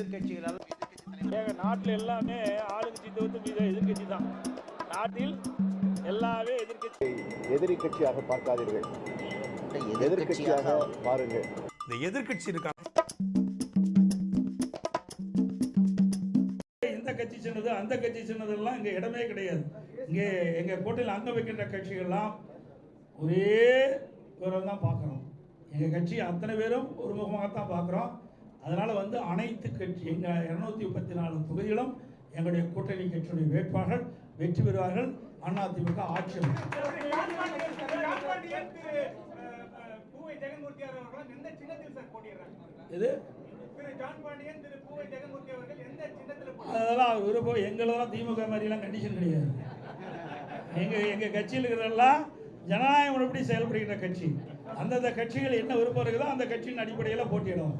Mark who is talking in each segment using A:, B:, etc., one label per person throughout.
A: எதிர்கட்சிகளால்
B: நாட்டில் எல்லாமே ஆளுங்கட்சி தவிர்த்து எதிர்கட்சி தான். நாட்டில் எல்லாமே
C: எதிரி கட்சியாக பார்க்காதீர்கள், எதிர்கட்சியாக பாருங்கள்.
D: இந்த எதிர்கட்சி இருக்காங்க,
B: இந்த கட்சி சின்னது அந்த கட்சி சின்னதெல்லாம் இங்க இடமே கிடையாது. இங்கே எங்க கூட்டத்தில் அங்க வைக்கின்ற கட்சிகள்லாம் ஒரே விவரம் தான் பார்க்குறோம். எங்கள் கட்சி அத்தனை பேரும் ஒரு முகமாகத்தான் பார்க்குறோம். அதனால் அனைத்து கட்சி எங்கள் 234 தொகுதிகளும் எங்களுடைய கூட்டணி கட்சியுடைய வேட்பாளர்கள் வெற்றி பெறுவார்கள். அதிமுக ஆட்சி இது அதெல்லாம் விருப்பம். எங்களெல்லாம் திமுக மாதிரிலாம் கண்டிஷன் கிடையாது. எங்கள் கட்சியில் இருக்கிறதெல்லாம் ஜனநாயக முறைப்படி செயல்படுகின்ற கட்சி. அந்தந்த கட்சிகள் என்ன விருப்பம் இருக்குதோ அந்த கட்சியின் அடிப்படையில் போட்டியிடும்.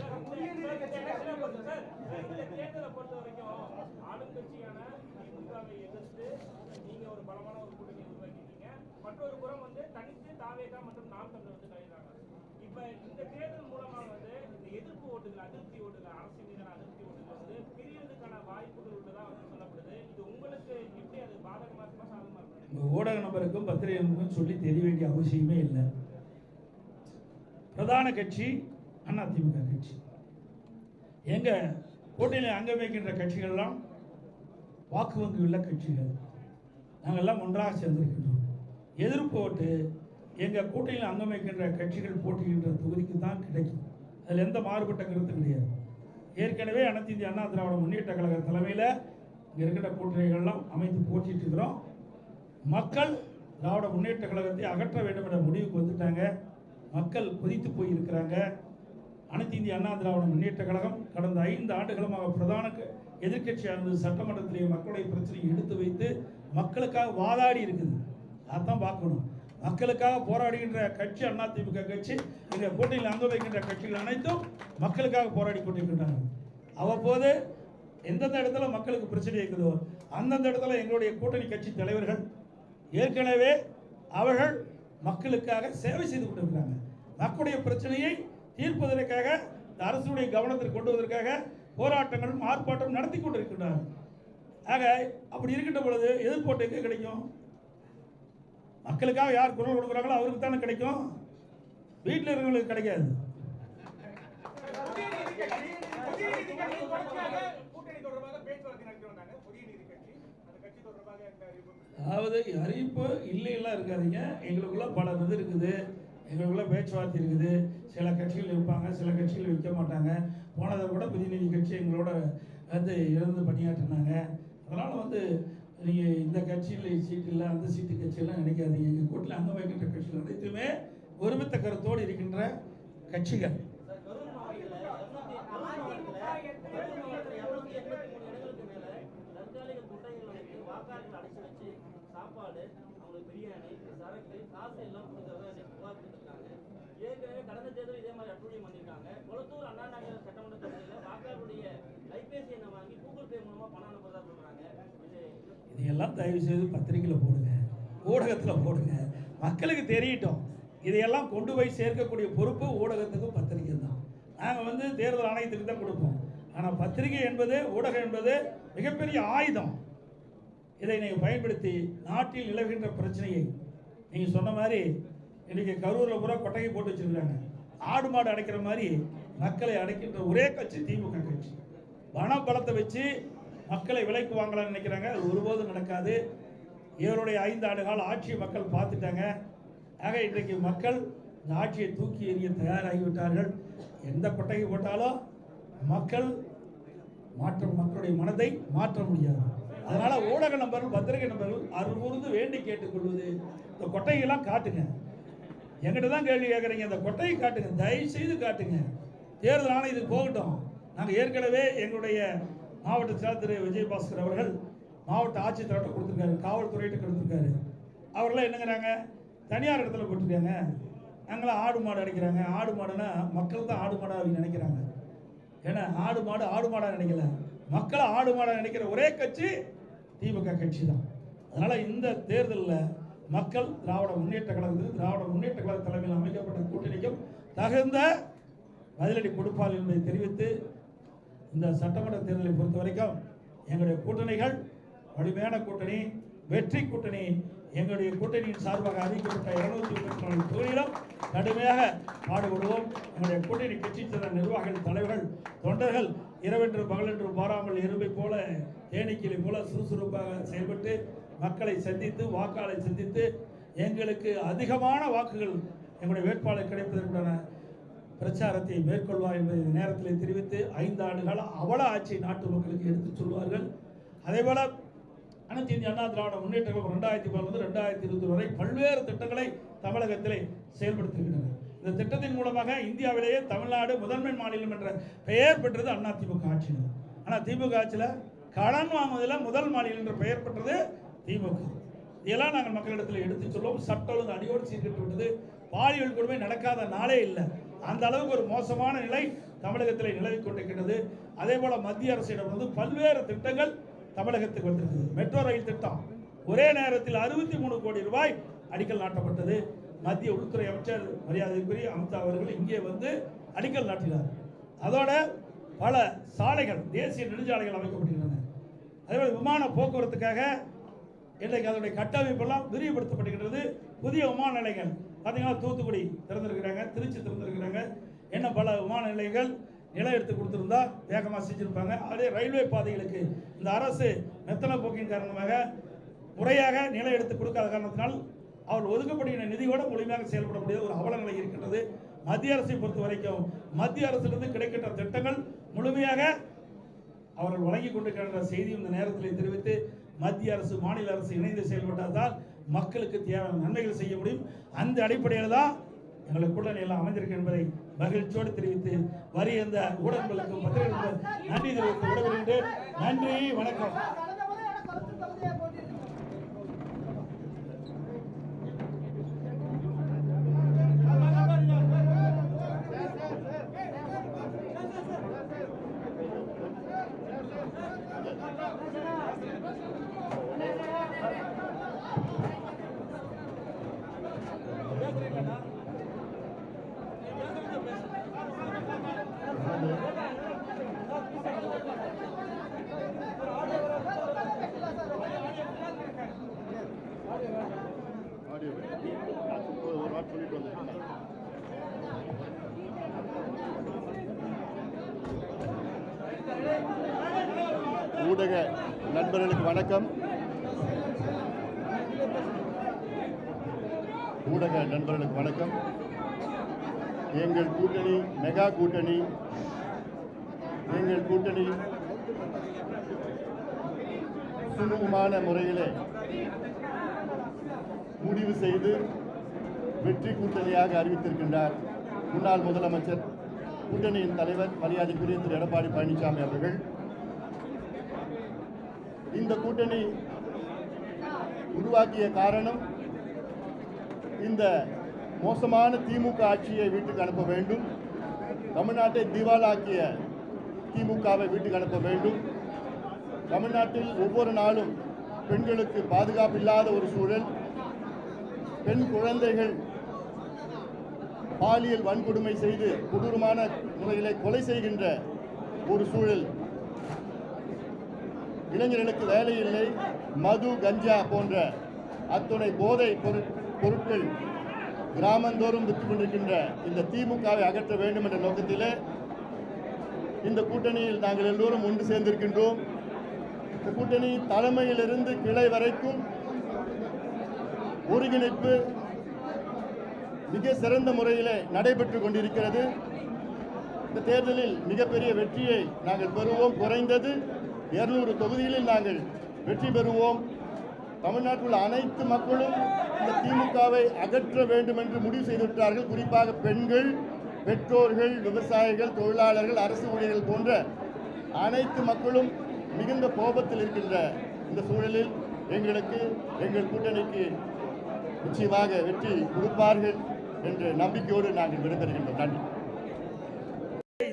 B: ஊடக நபருக்கும் பத்திரிகை நபருக்கும் சொல்லி தெரிய வேண்டிய அவசியமே இல்லை. பிரதான கட்சி அதிமுக கட்சி. எங்க கூட்டணியில் அங்க வைக்கின்ற கட்சிகள்லாம் வாக்கு வங்கி உள்ள கட்சிகள். நாங்கள் எல்லாம் ஒன்றாக சேர்ந்திருக்கின்றோம். எதிர்ப்பு ஓட்டு எங்க கூட்டணியில் அங்கம் வைக்கின்ற கட்சிகள் போட்டிக்கின்ற தொகுதிக்கு தான் கிடைக்கும். அதில் எந்த மாறுபட்ட கருத்து கிடையாது. ஏற்கனவே அனைத்து இந்திய அண்ணா திராவிட முன்னேற்ற கழக தலைமையில் இங்கே இருக்கிற கூட்டணிகள்லாம் அமைத்து போட்டிட்டு இருக்கிறோம். மக்கள் திராவிட முன்னேற்ற கழகத்தை அகற்ற வேண்டும் என்ற முடிவுக்கு வந்துட்டாங்க. மக்கள் கொதித்து போயிருக்கிறாங்க. அனைத்து இந்திய அண்ணா திராவிட முன்னேற்ற கழகம் கடந்த 5 ஆண்டுகளமாக பிரதான எதிர்கட்சியாக இருந்தது. சட்டமன்றத்திலேயே மக்களுடைய பிரச்சனையை எடுத்து வைத்து மக்களுக்காக வாதாடி இருக்குது. அதான் பார்க்கணும். மக்களுக்காக போராடுகின்ற கட்சி அதிமுக கட்சி. இந்த கூட்டணியில் அங்க வைக்கின்ற கட்சிகள் அனைத்தும் மக்களுக்காக போராடி கொண்டிருக்கின்றனர். அவ்வப்போது எந்தெந்த இடத்துல மக்களுக்கு பிரச்சனை இருக்குதோ அந்தந்த இடத்துல எங்களுடைய கூட்டணி கட்சி தலைவர்கள் ஏற்கனவே அவர்கள் மக்களுக்காக சேவை செய்து கொண்டிருக்கிறாங்க. மக்களுடைய பிரச்சனையை தீர்ப்பதற்காக அரசுடைய கவனத்திற்கு கொண்டு வருவதற்காக போராட்டங்களும் ஆர்ப்பாட்டம் நடத்தி கொண்டிருக்கின்றனர். ஆக அப்படி இருக்கின்ற பொழுது எதிர்ப்போட்டு எங்கே கிடைக்கும்? மக்களுக்காக யார் குரல் கொடுக்குறாங்களோ அவருக்கு தானே கிடைக்கும். வீட்டில் இருக்கிறவங்களுக்கு கிடைக்காது. அதாவது அறிவிப்பு இல்லையெல்லாம் இருக்காதுங்க. எங்களுக்குள்ள பல இது இருக்குது. எங்களுக்குள்ள பேச்சுவார்த்தை இருக்குது. சில கட்சிகள் இருப்பாங்க, சில கட்சிகள் வைக்க மாட்டாங்க. போனதை கூட புதிய கட்சி எங்களோட இருந்து பணியாற்றினாங்க. அதனால் நீங்கள் இந்த கட்சியில் சீட்டு இல்லை, அந்த சீட்டு கட்சியெல்லாம் நினைக்காதீங்க. எங்கள் கூட்டில் அங்கே வைக்கின்ற கட்சிகள் அனைத்துமே ஒருமித்த கருத்தோடு இருக்கின்ற கட்சிகள். இதையெல்லாம் தயவு செய்து பத்திரிகையில் போடுங்க, ஊடகத்தில் போடுங்க, மக்களுக்கு தெரியட்டும். இதையெல்லாம் கொண்டு போய் சேர்க்கக்கூடிய பொறுப்பு ஊடகத்துக்கும் பத்திரிகை தான். நாங்கள் தேர்தல் ஆணையத்துக்கு தான் கொடுப்போம். ஆனால் பத்திரிகை என்பது, ஊடகம் என்பது மிகப்பெரிய ஆயுதம். இதை நீங்கள் பயன்படுத்தி நாட்டில் நிலவுகின்ற பிரச்சனையை நீங்கள் சொன்ன மாதிரி இன்றைக்கி கரூரில் பூரா கொட்டகை போட்டு வச்சுருக்காங்க. ஆடு மாடு அடைக்கிற மாதிரி மக்களை அடைக்கின்ற ஒரே கட்சி திமுக கட்சி. பணபலத்தை வச்சு மக்களை விலைக்கு வாங்கலாம்னு நினைக்கிறாங்க. அது ஒருபோதும் நடக்காது. இவருடைய 5 ஆண்டு கால ஆட்சியை மக்கள் பார்த்துட்டாங்க. ஆக இன்றைக்கு மக்கள் இந்த ஆட்சியை தூக்கி எறிய தயாராகிவிட்டார்கள். எந்த கொட்டகை போட்டாலும் மக்களுடைய மனதை மாற்ற முடியாது. அதனால ஊடக நபர்கள், பத்திரிகை நபர்கள் அருள்கூர்ந்து வேண்டி கேட்டுக்கொள்வது, இந்த கொட்டையெல்லாம் காட்டுங்க. எங்கிட்ட தான் கேள்வி கேட்குறீங்க, இந்த கொட்டையை காட்டுங்க, தயவு செய்து காட்டுங்க. தேர்தல் ஆணையத்துக்கு போகட்டும். நாங்கள் ஏற்கனவே எங்களுடைய மாவட்ட செயலர் திரு விஜயபாஸ்கர் அவர்கள் மாவட்ட ஆட்சித்தலைவர்கிட்ட கொடுத்துருக்காரு, காவல்துறையிட்ட கொடுத்துருக்காரு. அவர்களாம் என்னங்கிறாங்க, தனியார் இடத்துல போட்டுருக்காங்க, நாங்களாம் ஆடு மாடு அடைக்கிறாங்க. ஆடு மாடுனா மக்கள் தான் ஆடு மாடாக அவங்க நினைக்கிறாங்க. ஏன்னா ஆடு மாடாக நினைக்கல, மக்களை ஆடு மாடாக நினைக்கிற ஒரே கட்சி திமுக கட்சி தான். அதனால் இந்த தேர்தலில் மக்கள் திராவிட முன்னேற்ற கழக தலைமையில் அமைக்கப்பட்ட கூட்டணிக்கும் தகுந்த பதிலடி கொடுப்பார்கள் என்பதை தெரிவித்து இந்த சட்டமன்ற தேர்தலை பொறுத்த வரைக்கும் எங்களுடைய கூட்டணிகள் வலிமையான கூட்டணி, வெற்றி கூட்டணி. எங்களுடைய கூட்டணியின் சார்பாக அறிவிக்கப்பட்ட 234 தொகுதியிலும் கடுமையாக பாடுபடுவோம். எங்களுடைய கூட்டணி கட்சி சேர்ந்த நிர்வாகிகள், தலைவர்கள், தொண்டர்கள் இரவென்று பகலென்று பாராமல் எறும்பை போல தேனீக்கிளை போல சுறுசுறுப்பாக செயல்பட்டு மக்களை சந்தித்து, வாக்காளரை சந்தித்து எங்களுக்கு அதிகமான வாக்குகள் எங்களுடைய வேட்பாளர் கிடைப்பதற்கான பிரச்சாரத்தை மேற்கொள்வார் என்பதை இந்த நேரத்தில் தெரிவித்து 5 ஆண்டுகால அவல ஆட்சி நாட்டு மக்களுக்கு எடுத்துச் சொல்வார்கள். அதேபோல அனைத்து இந்திய அண்ணா திராவிட முன்னேற்ற கழகம் 2010 2020 வரை பல்வேறு திட்டங்களை தமிழகத்திலே செயல்படுத்துகின்றனர். இந்த திட்டத்தின் மூலமாக இந்தியாவிலேயே தமிழ்நாடு முதன்மை மாநிலம் என்ற பெயர் பெற்றது அதிமுக ஆட்சியில். ஆனால் திமுக ஆட்சியில் கடன் வாங்குவதில் முதல் மாநிலம் என்ற பெயர் பெற்றது திமுக. இதெல்லாம் நாங்கள் மக்களிடத்தில் எடுத்து சொல்லுவோம். சட்ட ஒழுங்கு அடியோடு சீர்கட்டு விட்டது. பாலியல் கொடுமை நடக்காத நாளே இல்லை. அந்த அளவுக்கு ஒரு மோசமான நிலை தமிழகத்தில் நிலவிக் கொண்டிருக்கிறது. அதே போல மத்திய அரசிடம் வந்து பல்வேறு திட்டங்கள் தமிழகத்துக்கு வந்திருக்குது. மெட்ரோ ரயில் திட்டம் ஒரே நேரத்தில் 63 கோடி ரூபாய் அடிக்கல் நாட்டப்பட்டது. மத்திய உள்துறை அமைச்சர் மரியாதைக்குரிய அமித்ஷா அவர்கள் இங்கே வந்து அடிக்கல் நாட்டினார். அதோட பல சாலைகள், தேசிய நெடுஞ்சாலைகள் அமைக்கப்பட்டிருக்கின்றன. அதேபோல விமான போக்குவரத்துக்காக இன்றைக்கு அதனுடைய கட்டமைப்பெல்லாம் விரிவுபடுத்தப்படுகின்றது. புதிய விமான நிலையங்கள் பார்த்தீங்கன்னா தூத்துக்குடி திறந்திருக்கிறாங்க, திருச்சி திறந்திருக்கிறாங்க. என்ன பல விமான நிலையங்கள் நிலம் எடுத்து கொடுத்துருந்தா வேகமாக செஞ்சுருப்பாங்க. அதே ரயில்வே பாதைகளுக்கு இந்த அரசு மெத்தன போக்கின் காரணமாக முறையாக நிலம் எடுத்து கொடுக்காத காரணத்தினால் அவர்கள் ஒதுக்கப்படுகிற நிதியோட முழுமையாக செயல்பட முடியாத ஒரு அவல நிலை இருக்கின்றது. மத்திய அரசை பொறுத்த வரைக்கும் மத்திய அரசிலிருந்து கிடைக்கின்ற திட்டங்கள் முழுமையாக அவர்கள் வழங்கி கொண்டிருக்கின்ற செய்தி இந்த நேரத்தில் தெரிவித்து, மத்திய அரசு மாநில அரசு இணைந்து செயல்பட்டால் மக்களுக்கு தேவையான நன்மைகள் செய்ய முடியும். அந்த அடிப்படையில் தான் எங்களுக்கு கூட்டணி எல்லாம் அமைந்திருக்கு என்பதை மகிழ்ச்சியோடு தெரிவித்து வரிய இந்த ஊடகங்களுக்கும் பத்திரிகைகளுக்கும் நன்றி தெரிவித்து விடைபெறுகின்றேன். நன்றி, வணக்கம்.
A: ஊடக நண்பர்களுக்கு வணக்கம். ஊடக நண்பர்களுக்கு வணக்கம். எங்கள் கூட்டணி மெகா கூட்டணி. எங்கள் கூட்டணி சுமூகமான முறையிலே முடிவு செய்து வெற்றி கூட்டணியாக அறிவித்திருக்கின்றார் முன்னாள் முதலமைச்சர், கூட்டணியின் தலைவர் மரியாதைக்குரிய திரு எடப்பாடி பழனிசாமி அவர்கள். இந்த கூட்டணி உருவாக்கிய காரணம், இந்த மோசமான திமுக ஆட்சியை வீட்டுக்கு அனுப்ப வேண்டும், தமிழ்நாட்டை திவாலாக்கிய திமுகவை வீட்டுக்கு அனுப்ப வேண்டும், தமிழ்நாட்டில் ஒவ்வொரு நாளும் பெண்களுக்கு பாதுகாப்பு இல்லாத ஒரு சூழல், பெண் குழந்தைகள் பாலியல் வன்கொடுமை செய்து கொடூரமான முறையிலே கொலை செய்கின்ற ஒரு சூழல், இளைஞர்களுக்கு வேலை இல்லை, மது கஞ்சா போன்ற அத்துணை போதை பொருட்கள் கிராமந்தோறும் விற்று கொண்டிருக்கின்ற இந்த திமுகவை அகற்ற வேண்டும் என்ற நோக்கத்திலே இந்த கூட்டணியில் நாங்கள் எல்லோரும் ஒன்று சேர்ந்திருக்கின்றோம். இந்த கூட்டணி தலைமையிலிருந்து கிளை வரைக்கும் ஒருங்கிணைப்பு மிக சிறந்த முறையில் நடைபெற்றுக் கொண்டிருக்கிறது. இந்த தேர்தலில் மிகப்பெரிய வெற்றியை நாங்கள் பெறுவோம். குறைந்தது 200 தொகுதிகளில் நாங்கள் வெற்றி பெறுவோம். தமிழ்நாட்டில் உள்ள அனைத்து மக்களும் இந்த திமுகவை அகற்ற வேண்டும் என்று முடிவு செய்துவிட்டார்கள். குறிப்பாக பெண்கள், பெற்றோர்கள், விவசாயிகள், தொழிலாளர்கள், அரசு ஊழியர்கள் போன்ற அனைத்து மக்களும் மிகுந்த கோபத்தில் இருக்கின்ற இந்த சூழலில் எங்கள் கூட்டணிக்கு நிச்சயமாக வெற்றி கொடுப்பார்கள் என்ற நம்பிக்கையோடு நாங்கள் விடைபெறுகின்றோம். நன்றி.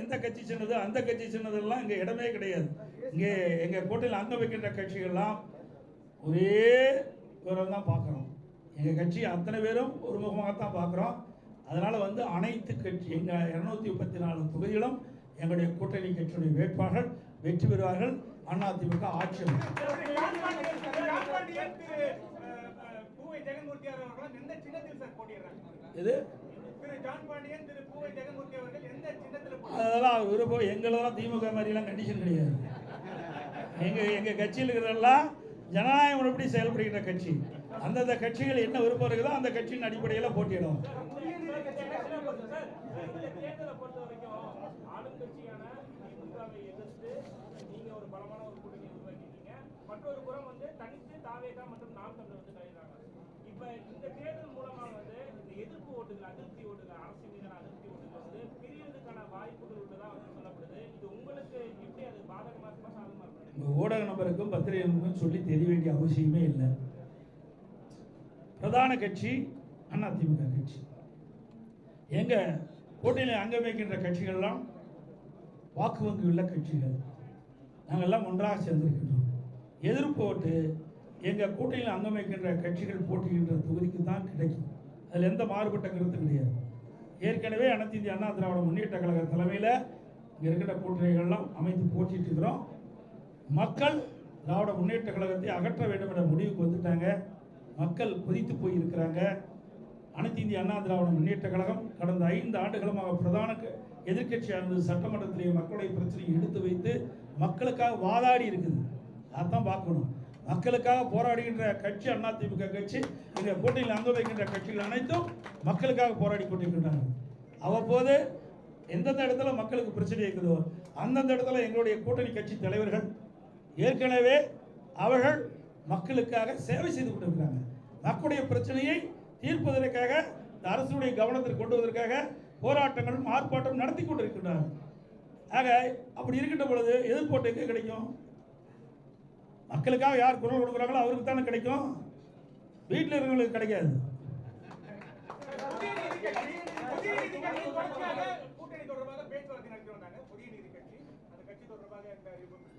B: இந்த கட்சி சின்னது, அந்த கட்சி சின்னதெல்லாம் இங்கே இடமே கிடையாது. இங்கே எங்கள் கூட்டணியில் அங்க வைக்கின்ற கட்சிகள்லாம் ஒரே விவரம் தான் பார்க்குறோம். எங்கள் கட்சி அத்தனை பேரும் ஒருமுகமாகத்தான் பார்க்குறோம். அதனால் அனைத்து கட்சி எங்கள் 234 தொகுதிகளும் எங்களுடைய கூட்டணி கட்சியுடைய வேட்பாளர்கள் வெற்றி பெறுவார்கள். அதிமுக ஆட்சி அதெல்லாம் விருப்பம். எங்களெல்லாம் திமுக மாதிரிலாம் கண்டிஷன் கிடையாது. எங்க கட்சியில் இருக்கிறதெல்லாம் ஜனநாயக முறைப்படி செயல்படுகின்ற கட்சி. அந்தந்த கட்சிகள் என்ன விருப்பம் இருக்குதோ அந்த கட்சியின் அடிப்படையில் போட்டியிடும்.
D: மற்றொரு புறம் தனித்து தாவேகா மற்றும் நாம் தமிழர் கலைகிறாங்க. இப்ப இந்த தேர்தல் மூலமா இந்த எதிர்ப்பு ஓட்டுகள், அதிருப்தி ஓட்டுகள், அரசு மீதான அதிருப்தி ஓட்டுகள் பிரிவதற்கான வாய்ப்புகள் உள்ளதா சொல்லப்படுது. இது உங்களுக்கு எப்படி அது பாதகமா இருக்குமா சாதகமா இருக்கு?
B: ஊடக நபருக்கும் பத்திரிகை நபருக்கும் சொல்லி தெரிய வேண்டிய அவசியமே இல்லை. பிரதான கட்சி அதிமுக கட்சி. எங்க கூட்டணியில் அங்கம் வைக்கின்ற கட்சிகள்லாம் வாக்கு வங்கி உள்ள கட்சிகள். நாங்கள்லாம் ஒன்றாக சேர்ந்திருக்கின்றோம். எதிர்ப்பு ஓட்டு எங்கள் கூட்டணியில் அங்கம் வைக்கின்ற கட்சிகள் போட்டியின்ற தொகுதிக்கு தான் கிடைக்கும். அதில் எந்த மாறுபட்ட கருத்து கிடையாது. ஏற்கனவே அனைத்து இந்திய அண்ணா திராவிட முன்னேற்ற கழக தலைமையில் இங்கே இருக்கிற கூட்டணிகள்லாம் அமைத்து போட்டிட்டு இருக்கிறோம். மக்கள் திராவிட முன்னேற்ற கழகத்தை அகற்ற வேண்டும் என்ற முடிவுக்கு வந்துட்டாங்க. மக்கள் கொதித்து போயிருக்கிறாங்க. அனைத்து இந்திய அண்ணா திராவிட முன்னேற்ற கழகம் கடந்த 5 ஆண்டுகளமாக பிரதான எதிர்க்கட்சியானது சட்டமன்றத்திலேயே மக்களுடைய பிரச்சனையை எடுத்து வைத்து மக்களுக்காக வாதாடி இருக்குது. அதான் பார்க்கணும். மக்களுக்காக போராடுகின்ற கட்சி அதிமுக கட்சி. இந்த கூட்டணியில் அங்க வைக்கின்ற கட்சிகள் அனைத்தும் மக்களுக்காக போராடி கொண்டிருக்கின்றன. அவ்வப்போது எந்தெந்த இடத்துல மக்களுக்கு பிரச்சனை இருக்குதோ அந்தந்த இடத்துல எங்களுடைய கூட்டணி கட்சி தலைவர்கள் ஏற்கனவே அவர்கள் மக்களுக்காக சேவை செய்து கொண்டிருக்கிறாங்க. மக்களுடைய பிரச்சனையை தீர்ப்பதற்காக அரசுடைய கவனத்திற்கு கொண்டு வருவதற்காக போராட்டங்கள் ஆர்ப்பாட்டம் நடத்தி கொண்டிருக்கின்றனர். ஆக அப்படி இருக்கின்ற பொழுது எதிர்ப்போட்டு எங்கே கிடைக்கும்? மக்களுக்காக யார் குரல் கொடுக்குறாங்களோ அவருக்கு தானே கிடைக்கும். வீட்டில் இருக்கிறவங்களுக்கு கிடைக்காது.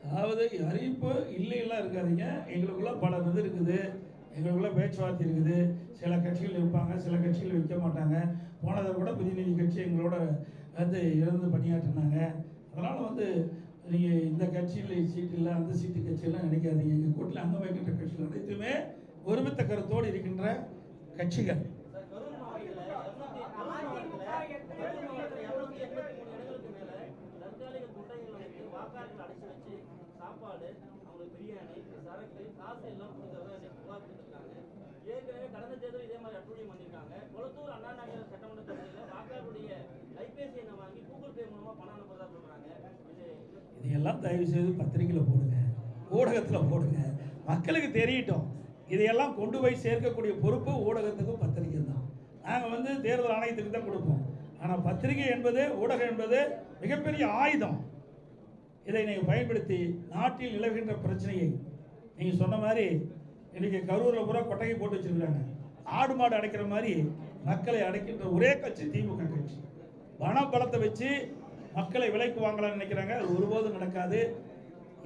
B: அதாவது அறிவிப்பு இல்லையெல்லாம் இருக்காதுங்க. எங்களுக்குள்ள பல இது இருக்குது. எங்களுக்குள்ள பேச்சுவார்த்தை இருக்குது. சில கட்சிகள் இருப்பாங்க, சில கட்சிகள் வைக்க மாட்டாங்க. போனதை கூட புதிய கட்சி எங்களோட இருந்து பணியாற்றினாங்க. அதனால் நீங்கள் இந்த கட்சியில் சீட்டு இல்லை, அந்த சீட்டு கட்சியெல்லாம் நினைக்காதீங்க. எங்கள் கூட்டில் அங்கம் வைக்கின்ற கட்சிகள் அனைத்துமே ஒருமித்த கருத்தோடு இருக்கின்ற கட்சிகள்.
D: சாப்பாடு, அவங்களுக்கு பிரியாணி, சரக்கு, காசு எல்லாம் கொடுக்கறத புகார் ஏற்கனவே கடந்த தேர்தல் இதே மாதிரி அட்டூழியம் பண்ணியிருக்காங்க. கொளத்தூர் அண்ணா நகர் சட்டமன்ற தொகுதியில் வாக்காளருடைய கைபேசி எண்ணை வாங்கி கூகுள் பே மூலமா பணம் அனுப்புறதா சொல்றாங்க.
B: இதையெல்லாம் தயவு செய்து பத்திரிகையில் போடுங்க, ஊடகத்தில் போடுங்க, மக்களுக்கு தெரியட்டும். இதையெல்லாம் கொண்டு போய் சேர்க்கக்கூடிய பொறுப்பு ஊடகத்துக்கும் பத்திரிகை தான். நாங்கள் தேர்தல் ஆணையத்துக்கு தான் கொடுப்போம். ஆனால் பத்திரிகை என்பது, ஊடகம் என்பது மிகப்பெரிய ஆயுதம். இதை நீங்கள் பயன்படுத்தி நாட்டில் நிலவுகின்ற பிரச்சனையை நீங்கள் சொன்ன மாதிரி இன்றைக்கி கரூரில் பூரா கொட்டகை போட்டு வச்சுருக்காங்க. ஆடு மாடு அடைக்கிற மாதிரி மக்களை அடைக்கின்ற ஒரே கட்சி திமுக கட்சி. பணபலத்தை வச்சு மக்களை விலைக்கு வாங்கலாம்னு நினைக்கிறாங்க. அது ஒருபோதும் நடக்காது.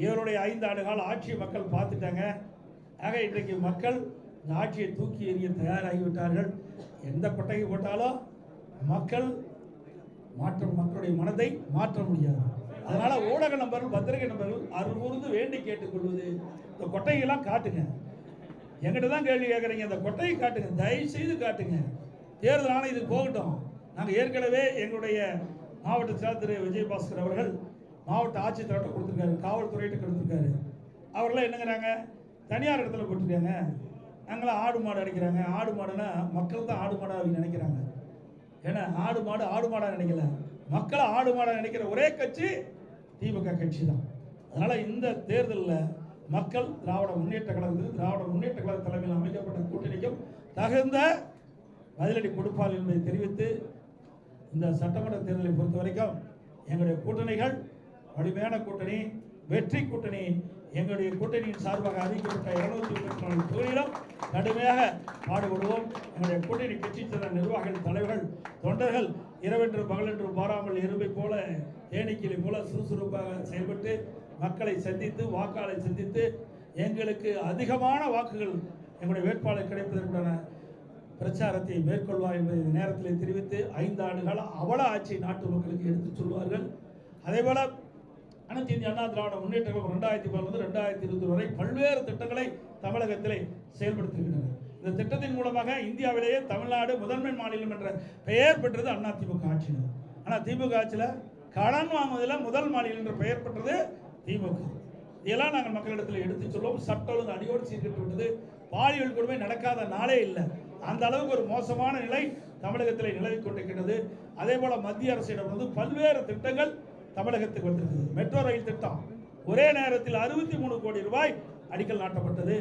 B: இவருடைய 5 ஆண்டு கால ஆட்சியை மக்கள் பார்த்துட்டாங்க. ஆக இன்றைக்கு மக்கள் இந்த ஆட்சியை தூக்கி எறிய தயாராகிவிட்டார்கள். எந்த கொட்டகை போட்டாலும் மக்களுடைய மனதை மாற்ற முடியாது. அதனால ஊடக நபர்கள், பத்திரிகை நபர்கள் அருள்கூர்ந்து வேண்டி கேட்டுக்கொள்வது, இந்த கொட்டையெல்லாம் காட்டுங்க. எங்கிட்ட தான் கேள்வி கேட்குறீங்க, இந்த கொட்டையை காட்டுங்க, தயவு செய்து காட்டுங்க. தேர்தல் ஆணையத்துக்கு போகட்டும். நாங்கள் ஏற்கனவே எங்களுடைய மாவட்ட செயலர் திரு விஜயபாஸ்கர் அவர்கள் மாவட்ட ஆட்சித்தலைவர்கிட்ட கொடுத்துருக்காரு, காவல்துறையிட்ட கொடுத்துருக்காரு. அவரெல்லாம் என்னங்கிறாங்க, தனியார் இடத்துல போட்டுருக்காங்க, நாங்களாம் ஆடு மாடு அடிக்கிறாங்க. ஆடு மாடுனா மக்கள் தான் ஆடு மாடாக அவங்க நினைக்கிறாங்க. ஏன்னா ஆடு மாடாக நினைக்கல, மக்களை ஆடு மாடாக நினைக்கிற ஒரே கட்சி திமுக கட்சி தான். அதனால் இந்த தேர்தலில் மக்கள் திராவிட முன்னேற்ற கழக தலைமையில் அமைக்கப்பட்ட கூட்டணிக்கும் தகுந்த பதிலடி கொடுப்பார் என்பதை தெரிவித்து, இந்த சட்டமன்ற தேர்தலை பொறுத்த வரைக்கும் எங்களுடைய கூட்டணிகள் வலிமையான கூட்டணி, வெற்றி கூட்டணி. எங்களுடைய கூட்டணியின் சார்பாக அறிவிக்கப்பட்ட 234 தொகுதியிலும் கடுமையாக பாடுபடுவோம். எங்களுடைய கூட்டணி கட்சி சேர்ந்த நிர்வாகிகள், தலைவர்கள், தொண்டர்கள் இரவென்று பகலென்று பாராமல் எறும்பை போல, தேனீக்கிளை போல சுறுசுறுப்பாக செயல்பட்டு மக்களை சந்தித்து, வாக்காளரை சந்தித்து, எங்களுக்கு அதிகமான வாக்குகள் எங்களுடைய வேட்பாளர் கிடைப்பதற்கான பிரச்சாரத்தை மேற்கொள்வார் என்பதை இந்த நேரத்தில் தெரிவித்து, 5 ஆண்டுகால அவல ஆட்சி நாட்டு மக்களுக்கு எடுத்துச் சொல்வார்கள். அதேபோல் அனைத்து இந்திய அண்ணா திராவிட முன்னேற்ற கழகம் 2010 2020 வரை பல்வேறு திட்டங்களை தமிழகத்திலே செயல்படுத்தியிருக்கிறது. இந்த திட்டத்தின் மூலமாக இந்தியாவிலேயே தமிழ்நாடு முதன்மை மாநிலம் என்ற பெயர் பெற்றது அதிமுக ஆட்சியில். ஆனால் திமுக ஆட்சியில் கடன் வாங்குவதில் முதல் மாநிலம் என்ற பெயர் பெற்றது திமுக. இதெல்லாம் நாங்கள் மக்களிடத்தில் எடுத்து சொல்லுவோம். சட்ட ஒழுங்கு அடியோடு சீர்கட்டு விட்டது. பாலியல் கொடுமை நடக்காத நாளே இல்லை. அந்த அளவுக்கு ஒரு மோசமான நிலை தமிழகத்தில் நிலவிக் கொண்டிருக்கிறது. அதே போல மத்திய அரசிடம் வந்து பல்வேறு திட்டங்கள் தமிழகத்துக்கு வந்திருக்கிறது. மெட்ரோ ரயில் திட்டம் ஒரே நேரத்தில் 63 கோடி ரூபாய் அடிக்கல் நாட்டப்பட்டது.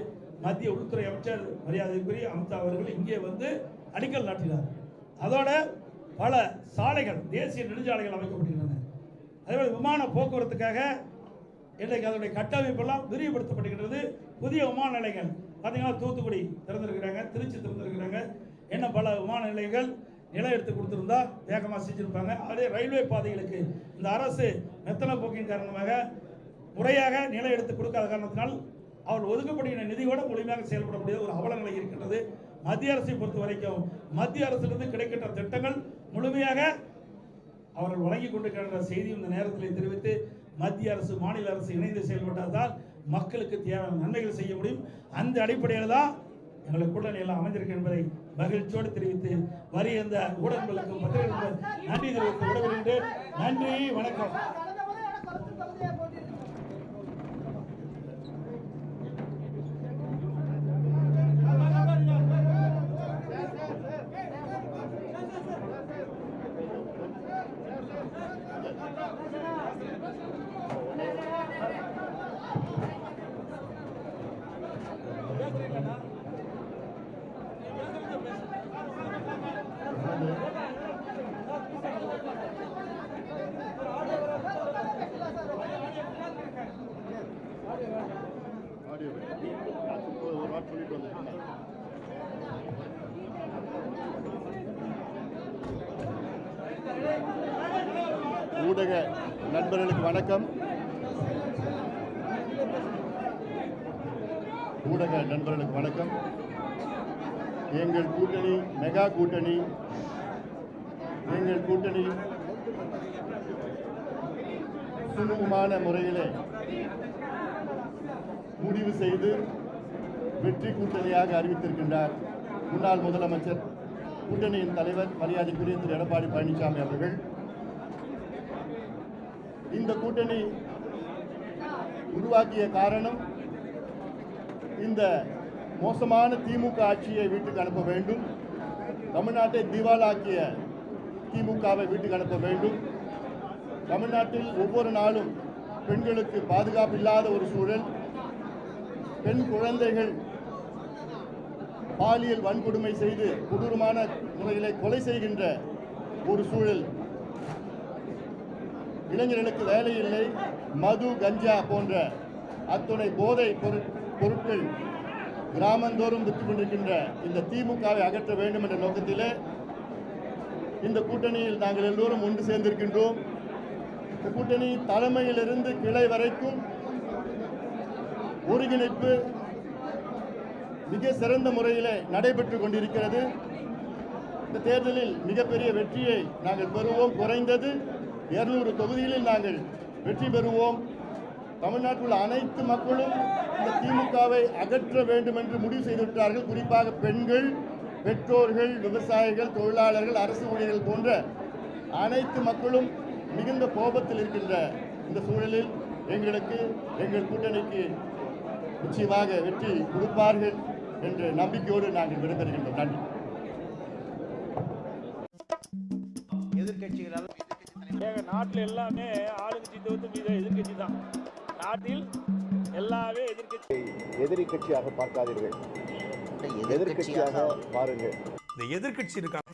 B: மத்திய உள்துறை அமைச்சர் மரியாதைக்குரிய அமித்ஷா அவர்கள் இங்கே வந்து அடிக்கல் நாட்டினார். அதோட பல சாலைகள், தேசிய நெடுஞ்சாலைகள் அமைக்கப்பட்டுள்ளன. அதேபோல் விமான போக்குவரத்துக்காக இன்றைக்கு அதனுடைய கட்டமைப்பெல்லாம் விரிவுபடுத்தப்படுகிறது. புதிய விமான நிலையங்கள் பார்த்தீங்கன்னா தூத்துக்குடி திறந்திருக்கிறாங்க, திருச்சி திறந்திருக்கிறாங்க. என்ன பல விமான நிலையங்கள் நிலம் எடுத்து கொடுத்துருந்தா வேகமாக செஞ்சுருப்பாங்க. அதே ரயில்வே பாதைகளுக்கு இந்த அரசு மெத்தன போக்கின் காரணமாக முறையாக நிலம் எடுத்து கொடுக்காத காரணத்தினால் அவர்கள் ஒதுக்கப்படுகிற நிதியோடு முழுமையாக செயல்பட முடியாத ஒரு அவலநிலை இருக்கின்றது. மத்திய அரசை பொறுத்த வரைக்கும் மத்திய அரசிலிருந்து கிடைக்கின்ற திட்டங்கள் முழுமையாக அவர்கள் வழங்கி கொண்டிருக்கின்ற செய்தி இந்த நேரத்தில் தெரிவித்து மத்திய அரசு மாநில அரசு இணைந்து செயல்பட்டால்தான் மக்களுக்கு தேவையான நன்மைகள் செய்ய முடியும். அந்த அடிப்படையில் தான் எங்களுக்கு கூட்டணி எல்லாம் அமைந்திருக்கு என்பதை மகிழ்ச்சியோடு தெரிவித்து வருகின்ற ஊடகங்களுக்கும் பத்திரிகைகளுக்கும் நன்றி தெரிவித்து விடைபெறுகின்றேன். நன்றி, வணக்கம்.
A: ஊடக நண்பர்களுக்கு வணக்கம். ஊடக நண்பர்களுக்கு வணக்கம். எங்கள் கூட்டணி மெகா கூட்டணி. எங்கள் கூட்டணி சுமூகமான முறையிலே முடிவு செய்து வெற்றி கூட்டணியாக அறிவித்திருக்கின்றார் முன்னாள் முதலமைச்சர், கூட்டணியின் தலைவர் மரியாதைக்குரிய திரு எடப்பாடி பழனிசாமி அவர்கள். இந்த கூட்டணி உருவாக்கிய காரணம், இந்த மோசமான திமுக ஆட்சியை வீட்டுக்கு அனுப்ப வேண்டும், தமிழ்நாட்டை திவாலாக்கிய திமுகவை வீட்டுக்கு அனுப்ப வேண்டும், தமிழ்நாட்டில் ஒவ்வொரு நாளும் பெண்களுக்கு பாதுகாப்பு இல்லாத ஒரு சூழல், பெண் குழந்தைகள் பாலியல் வன்கொடுமை செய்து கொடூரமான முறையிலே கொலை செய்கின்ற ஒரு சூழல், இளைஞர்களுக்கு வேலை இல்லை, மது கஞ்சா போன்ற அத்துணை போதை பொருட்கள் கிராமந்தோறும் விற்று கொண்டிருக்கின்ற இந்த திமுகவை அகற்ற வேண்டும் என்ற நோக்கத்திலே இந்த கூட்டணியில் நாங்கள் எல்லோரும் ஒன்று சேர்ந்திருக்கின்றோம். இந்த கூட்டணி தலைமையிலிருந்து கிளை வரைக்கும் ஒருங்கிணைப்பு மிக சிறந்த முறையில் நடைபெற்றுக் கொண்டிருக்கிறது. இந்த தேர்தலில் மிகப்பெரிய வெற்றியை நாங்கள் பெறுவோம். குறைந்தது 200 தொகுதிகளில் நாங்கள் வெற்றி பெறுவோம். தமிழ்நாட்டில் உள்ள அனைத்து மக்களும் இந்த திமுகவை அகற்ற வேண்டும் என்று முடிவு செய்துவிட்டார்கள். குறிப்பாக பெண்கள், பெற்றோர்கள், விவசாயிகள், தொழிலாளர்கள், அரசு ஊழியர்கள் போன்ற அனைத்து மக்களும் மிகுந்த கோபத்தில் இருக்கின்ற இந்த சூழலில் எங்கள் கூட்டணிக்கு நிச்சயமாக வெற்றி கொடுப்பார்கள் என்ற நம்பிக்கையோடு நாங்கள் விடைபெறுகின்றோம். நன்றி.
D: நாட்டில் எல்லாமே ஆளுங்கட்சி தவிர்த்து எதிர்கட்சி தான். நாட்டில் எல்லாமே
C: எதிரி கட்சியாக பார்க்காதீர்கள், எதிர்கட்சியாக பாருங்கள்.
E: இந்த எதிர்கட்சி இருக்காங்க.